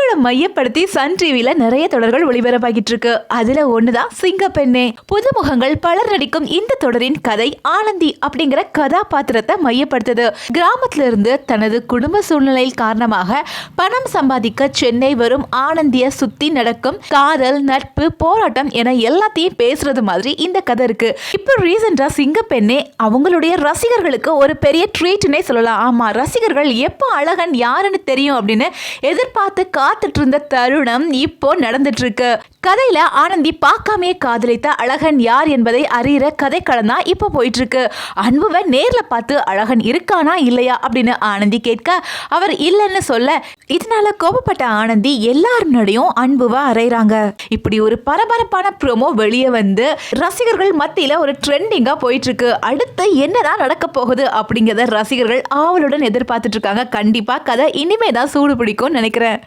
பெண்களை மையப்படுத்தி சன் டிவில நிறைய தொடர்கள் ஒளிபரப்பாகிட்டு இருக்கு. அதுல ஒண்ணுதான் சிங்கப்பெண்ணே. புதுமுகங்கள் பலர் நடிக்கும் இந்த தொடரின் கதை ஆனந்தி அப்படிங்கிற கதாபாத்திரத்தை மையப்படுத்துது. கிராமத்துல இருந்து தனது குடும்ப சூழ்நிலை காரணமாக பணம் சம்பாதிக்க சென்னை வரும் ஆனந்திய சுத்தி நடக்கும் காதல், நட்பு, போராட்டம் என எல்லாத்தையும் பேசுறது மாதிரி இந்த கதை இருக்கு. இப்போ ரீசெண்டா சிங்கப்பெண்ணே அவங்களுடைய ரசிகர்களுக்கு ஒரு பெரிய ட்ரீட்னே சொல்லலாம். ஆமா, ரசிகர்கள் எப்போ அழகன் யாருன்னு தெரியும் அப்படின்னு எதிர்பார்த்து காத்துட்டு இருந்த தருணம் இப்போ நடந்துட்டு இருக்கு. கதையில ஆனந்தி பார்க்காமையே காதலித்த அழகன் யார் என்பதை அறிகிற கதைக்களம் தான் இப்போ போயிட்டு இருக்கு. அன்புவை நேர்ல பார்த்து அழகன் இருக்கானா இல்லையா அப்படின்னு ஆனந்தி கேட்க அவர் இல்லைன்னு சொல்ல, இதனால கோபப்பட்ட ஆனந்தி எல்லார் முன்னாடியும் அன்புவா அறையிறாங்க. இப்படி ஒரு பரபரப்பான ப்ரோமோ வெளியே வந்து ரசிகர்கள் மத்தியில ஒரு ட்ரெண்டிங்கா போயிட்டு இருக்கு. அடுத்து என்னதான் நடக்க போகுது அப்படிங்கிறத ரசிகர்கள் ஆவலுடன் எதிர்பார்த்துட்டு இருக்காங்க. கண்டிப்பா கதை இனிமே தான் சூடு பிடிக்கும்னு நினைக்கிறேன்.